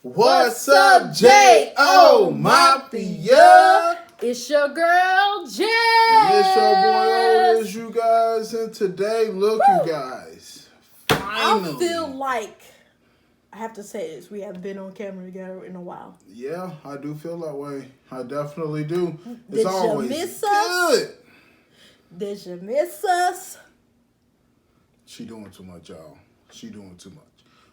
What's up, J.O. Mafia? It's your girl, Jay. It's your boy Otis, you guys. And today, look, you guys. Finally. I feel like, I have to say this, we haven't been on camera together in a while. Yeah, I do feel that way. I definitely do. It's Did always you miss good. us? Did you miss us? She doing too much, y'all. She doing too much.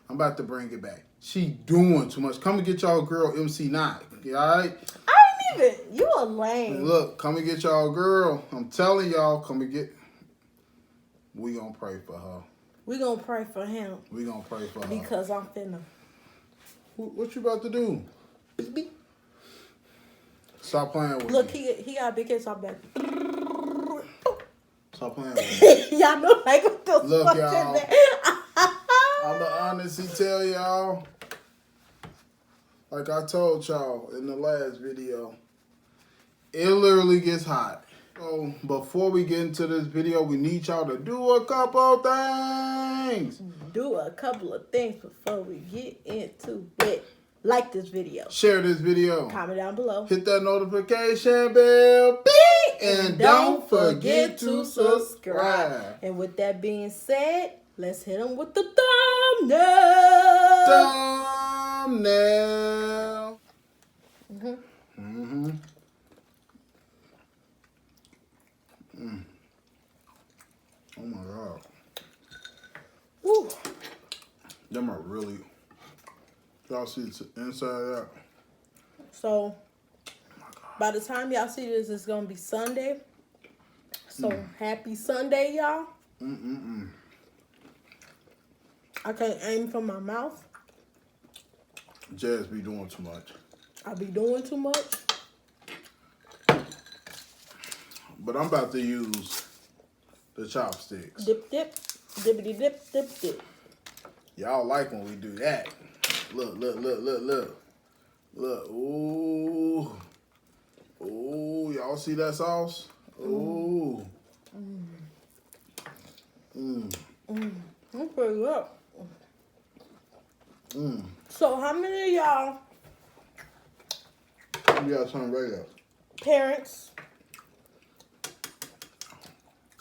I'm about to bring it back. She doing too much. Come and get y'all girl MC9. All right? I ain't even. You a lame. Look, come and get y'all girl. I'm telling y'all, come and get. We gonna pray for her. We gonna pray for him. We gonna pray for her. Because I'm finna. What you about to do? Stop playing with Look, me. he got a big head, stop back. Stop playing with me. Y'all know like what the Look, fuck y'all. is that? I'ma honestly tell y'all, like I told y'all in the last video, it literally gets hot. So before we get into this video, we need y'all to do a couple things. Do a couple of things before we get into it. Like this video. Share this video. Comment down below. Hit that notification bell. Beep, and don't forget to subscribe. And with that being said, let's hit them with the thumbnail. Thumbnail. Oh my God. Woo. Them are really. Y'all see the inside of that? So, by the time y'all see this, it's going to be Sunday. So, happy Sunday, y'all. I can't aim from my mouth. Jazz be doing too much. I be doing too much. But I'm about to use the chopsticks. Dip, dip. Dippity, dip, dip, dip. Y'all like when we do that. Look, look, look, look, look. Look, ooh. Ooh, y'all see that sauce? Ooh. That's pretty good. So, how many of y'all You got something right there. parents,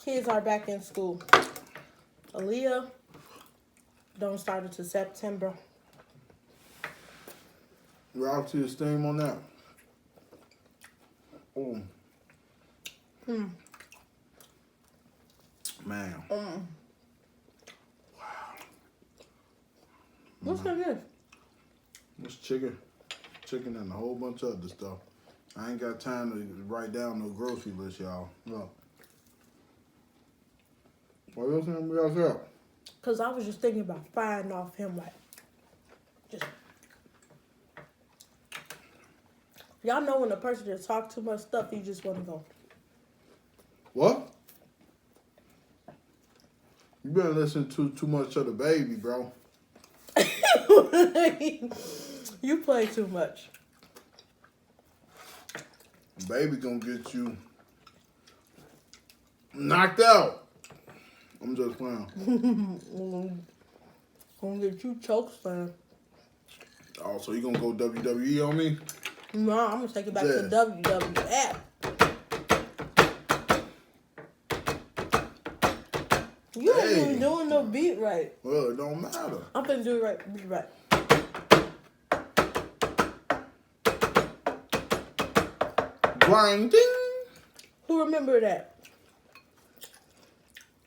kids are back in school? Aaliyah don't start until September. Rock to the steam on that. Oh. Man. Wow. What's this? It's chicken. Chicken and a whole bunch of other stuff. I ain't got time to write down no grocery list, y'all. Look. What else we got here? Because I was just thinking about firing off him like, just. Y'all know when a person just talk too much stuff, you just want to go. What? You better listen to too much of the baby, bro. You play too much. Baby gonna get you knocked out. I'm just playing. Gonna get you chokeslam. Oh, so you gonna go WWE on me? No, I'm gonna take it back to Jazz. WWF. You ain't even doing no beat right. Well, it don't matter. I'm finna do it right. Beat right. Grinding. Who remember that?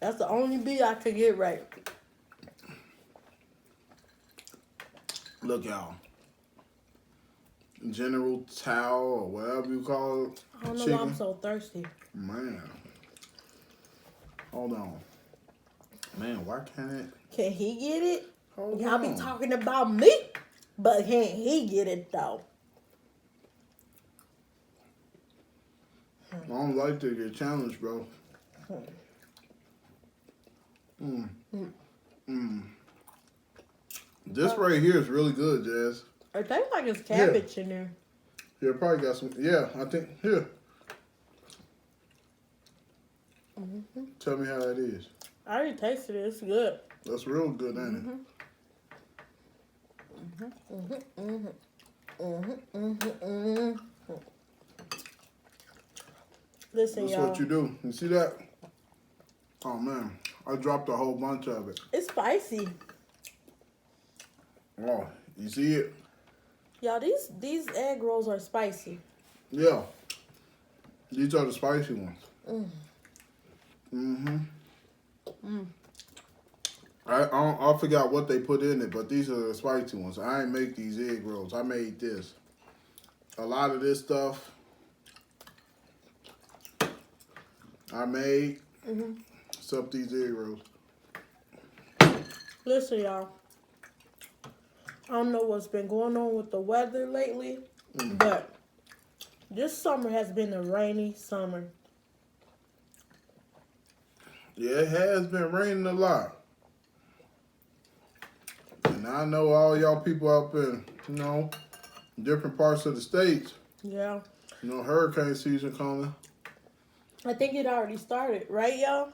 That's the only beat I could get right. Look, y'all. General Tao or whatever you call it. I don't know chicken. why I'm so thirsty. Man. Hold on. Man, why can't it? Can he get it? Hold Y'all on. be talking about me, but can he get it though? I don't like to get challenged, bro. This right here is really good, Jazz. It tastes like it's cabbage in there. Yeah, probably got some. Yeah, I think. Here. Tell me how it is. I already tasted it. It's good. That's real good, ain't it? Listen, That's y'all. what you do. You see that? Oh man, I dropped a whole bunch of it. It's spicy. Oh, you see it? Y'all, these egg rolls are spicy. Yeah. These are the spicy ones. I forgot what they put in it, but these are the spicy ones. I ain't make these egg rolls. I made this. A lot of this stuff I made, except these egg rolls. Listen, y'all. I don't know what's been going on with the weather lately, but this summer has been a rainy summer. Yeah, it has been raining a lot. And I know all y'all people up in, different parts of the states, Yeah. hurricane season coming. I think it already started, right, y'all?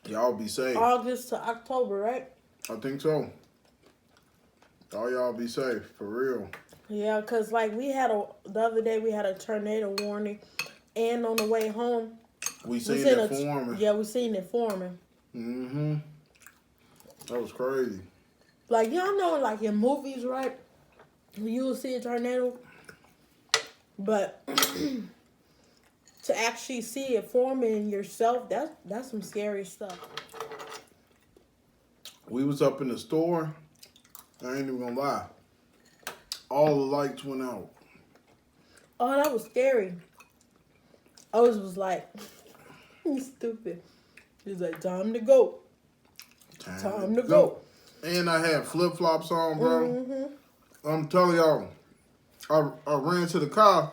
Y'all be safe. August to October, right? I think so. All y'all be safe, for real. Yeah, because like the other day we had a tornado warning, and on the way home, We seen it forming. Yeah, we seen it forming. That was crazy. Like, y'all know, like in movies, right? You will see a tornado, but to actually see it forming yourself, that's some scary stuff. We was up in the store. I ain't even gonna lie. All the lights went out. Oh, that was scary. Otis was like, he's stupid. He's like, time to go. Time to go. And I had flip-flops on, bro. I'm telling y'all, I ran to the car,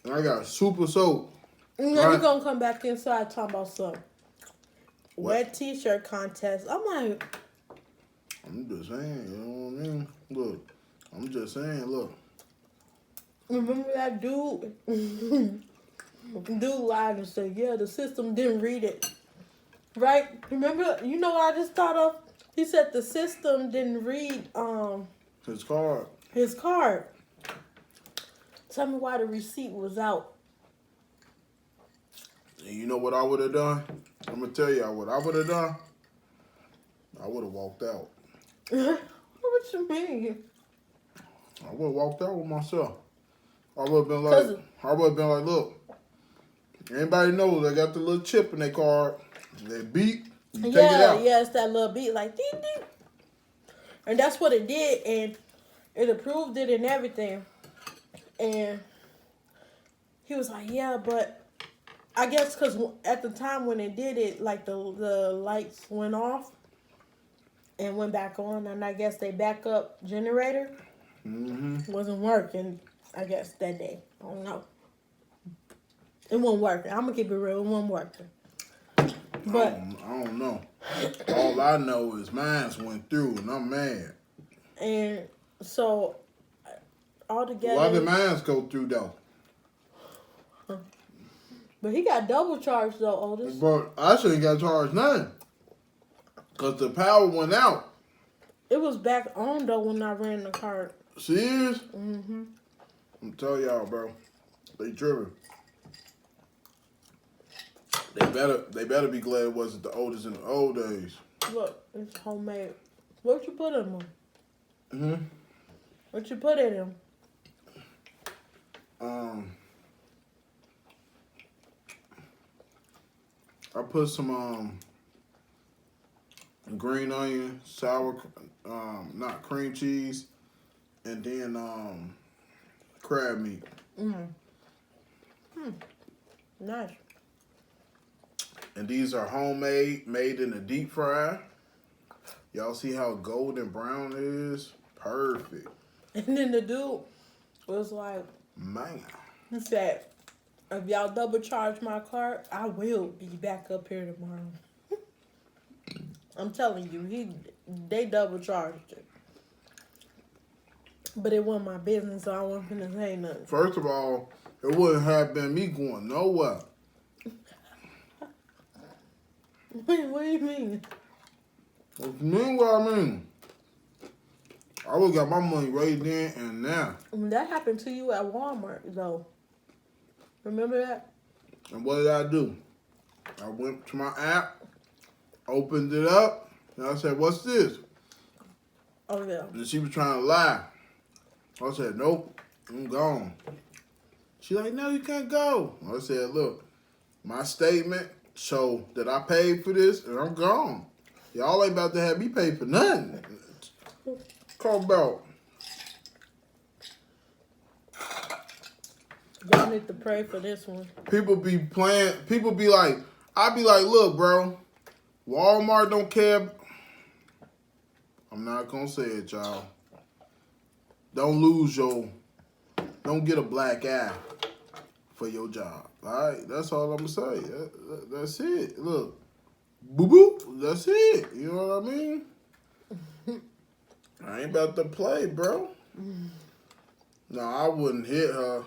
and I got super soaked. And then you're going to come back inside talking about some wet t-shirt contest. I'm like... I'm just saying, you know what I mean? Look, I'm just saying, look. Remember that dude? Dude lied and said, yeah, the system didn't read it. Right? Remember, you know what I just thought of? He said the system didn't read His card. His card. Tell me why the receipt was out. And you know what I would have done? I'm going to tell you what I would have done. I would have walked out. What you mean? I would have walked out with myself. I would have been like, look, anybody knows I got the little chip in their card. They beep, you take it out. Yeah, it's that little beat like ding ding. And that's what it did, and it approved it and everything. And he was like, yeah, but I guess because at the time when it did it, like the lights went off and went back on, and I guess they backup generator wasn't working, I guess, that day. I don't know. It wasn't working. I'm going to keep it real. It wasn't working. But I don't know. All I know is mine went through, and I'm mad. And so, all together... Why did mine go through, though? But he got double charged, though, Otis. But I shouldn't got charged nothing. Because the power went out. It was back on, though, when I ran the card. Serious? I'm telling y'all, bro. They tripping. They better be glad it wasn't the oldest in the old days. Look, it's homemade. What you put in them? What you put in them? I put some green onion, sour, not cream cheese, and then crab meat. Nice. And these are homemade, made in a deep fry. Y'all see how golden brown it is? Perfect. And then the dude was like, Man. he said, if y'all double charge my card, I will be back up here tomorrow. I'm telling you, they double charged it. But it wasn't my business, so I wasn't finna say nothing. First of all, it wouldn't have been me going nowhere. Wait, what do you mean? What you mean what I mean? I would got my money right then and now. That happened to you at Walmart, though. Remember that? And what did I do? I went to my app, opened it up, and I said, "What's this?" Oh, yeah. And she was trying to lie. I said, "Nope, I'm gone." She like, "No, you can't go." I said, "Look, my statement show that I paid for this, and I'm gone. Y'all ain't about to have me pay for nothing." Call about. Y'all need to pray for this one. People be playing. People be like, I be like, "Look, bro, Walmart don't care." I'm not gonna say it, y'all. Don't get a black eye for your job. All right, that's all I'm gonna say. That's it. Look, boo boo. That's it. You know what I mean? I ain't about to play, bro. No, I wouldn't hit her,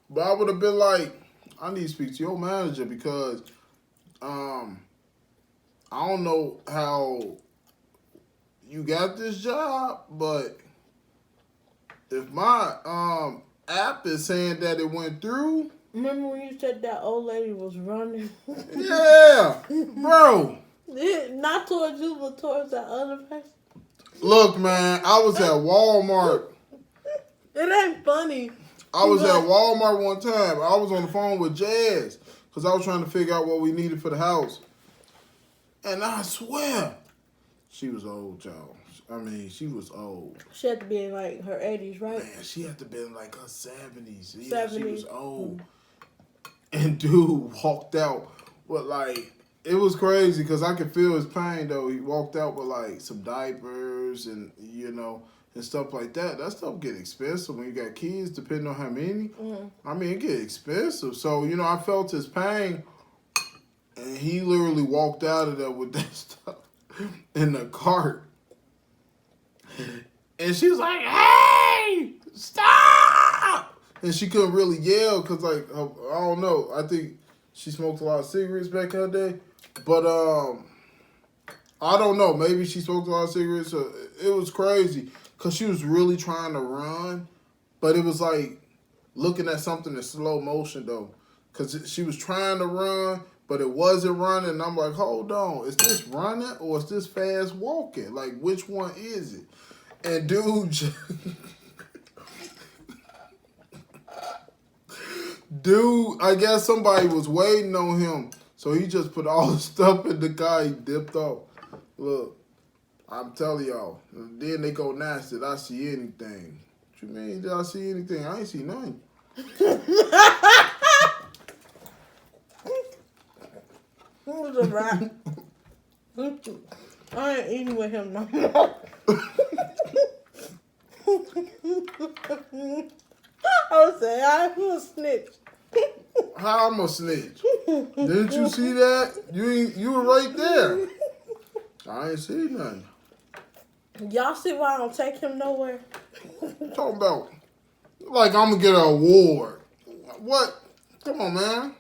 but I would have been like, I need to speak to your manager because, I don't know how you got this job, but if my app is saying that it went through. Remember when you said that old lady was running? Yeah, bro. Not towards you, but towards that other person. Look, man, I was at Walmart. It ain't funny. I was at Walmart one time. I was on the phone with Jazz because I was trying to figure out what we needed for the house. And I swear, she was old, y'all. I mean, she was old. She had to be in like her 80s, right? Man, she had to be in like her 70s. Yeah, 70s. she was old. And dude walked out with like, it was crazy because I could feel his pain though. He walked out with like some diapers and, and stuff like that. That stuff get expensive when you got kids, depending on how many. Mm-hmm. I mean, it get expensive. So, I felt his pain. And he literally walked out of there with that stuff in the cart. And she was like, "Hey, stop!" And she couldn't really yell because, like, I don't know. I think she smoked a lot of cigarettes back in her day. But I don't know. Maybe she smoked a lot of cigarettes. It was crazy because she was really trying to run. But it was like looking at something in slow motion, though. Because she was trying to run, but it wasn't running. And I'm like, hold on. Is this running or is this fast walking? Like, which one is it? And dude, I guess somebody was waiting on him. So he just put all the stuff in the car. He dipped off. Look, I'm telling y'all. Then they go nasty. Did I see anything? What you mean, did I see anything? I ain't see nothing. Who was a rat? I ain't eating with him no more. I was saying, I'm a snitch. How I'm a snitch? Didn't you see that? You were right there. I ain't see nothing. Y'all see why I don't take him nowhere? Talking about like I'm gonna get an award. What? Come on, man.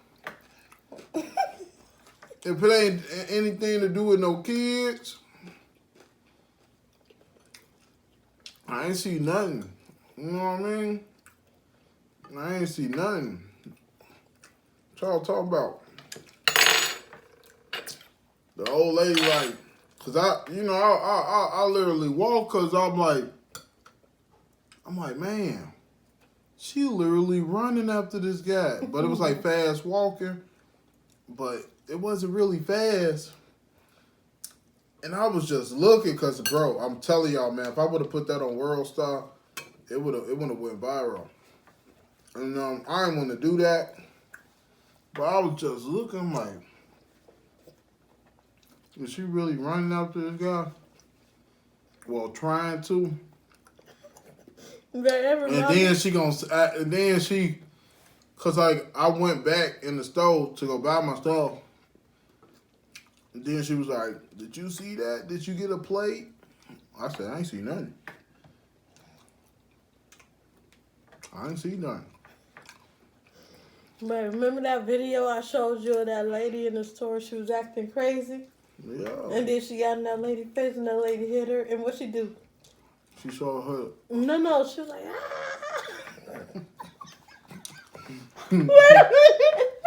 If it ain't anything to do with no kids, I ain't see nothing. You know what I mean? I ain't see nothing. What y'all talking about? The old lady, like, cause I literally walk, cause I'm like, man, she literally running after this guy, but it was like fast walking, but it wasn't really fast. And I was just looking, cause bro, I'm telling y'all, man, if I would have put that on World Star, it would have went viral. And I didn't want to do that, but I was just looking like, is she really running after this guy? Well, trying to. And then she, cause like I went back in the store to go buy my stuff. And then she was like, "Did you see that? Did you get a plate?" I said, "I ain't see nothing. I ain't see nothing." But remember that video I showed you of that lady in the store? She was acting crazy. Yeah. And then she got in that lady's face and that lady hit her. And what she do? She saw her. No. She was like, ah.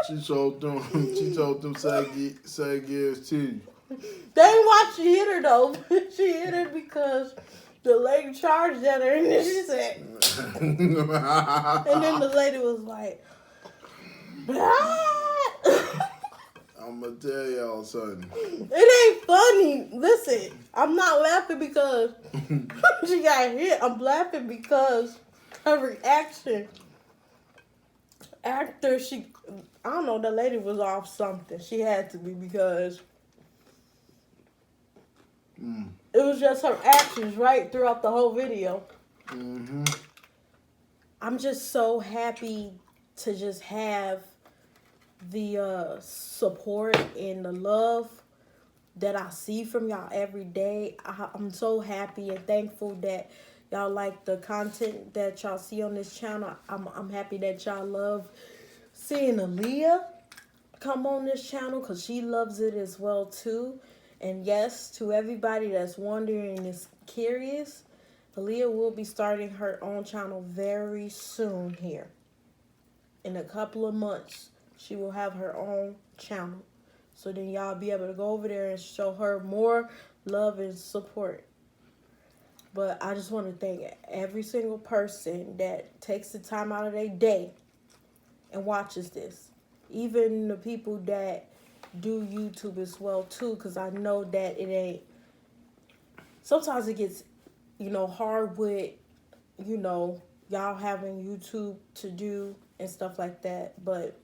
She told them. She told them sag ears too. They ain't why she hit her though. She hit her because the lady charged at her, and then she said, and then the lady was like, ah. I'm gonna tell y'all something. It ain't funny. Listen, I'm not laughing because she got hit. I'm laughing because her reaction after she, I don't know, the lady was off something. She had to be because it was just her actions right throughout the whole video. Mm-hmm. I'm just so happy to just have the support and the love that I see from y'all every day. I'm so happy and thankful that y'all like the content that y'all see on this channel. I'm happy that y'all love seeing Aaliyah come on this channel because she loves it as well too. And yes, to everybody that's wondering and is curious, Aaliyah will be starting her own channel very soon here. In a couple of months, she will have her own channel. So then y'all be able to go over there and show her more love and support. But I just want to thank every single person that takes the time out of their day and watches this. Even the people that do YouTube as well too, because I know that it ain't, sometimes it gets, hard with, y'all having YouTube to do and stuff like that. But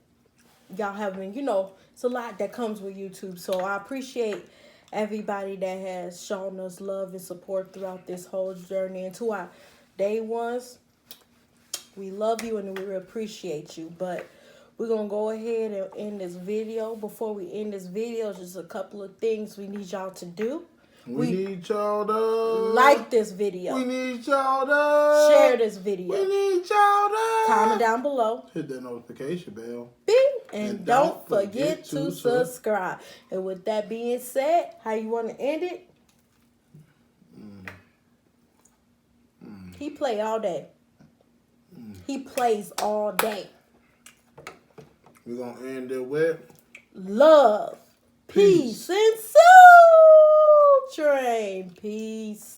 y'all having, it's a lot that comes with YouTube. So I appreciate everybody that has shown us love and support throughout this whole journey. And to our day ones, we love you and we appreciate you. But we're going to go ahead and end this video. Before we end this video, just a couple of things we need y'all to do. We need y'all to like this video. We need y'all to share this video. We need y'all to comment down below. Hit that notification bell. Bing. And don't forget to subscribe. And with that being said, how you want to end it? He play all day. He plays all day. We're going to end it with love, peace, and soul train. Peace.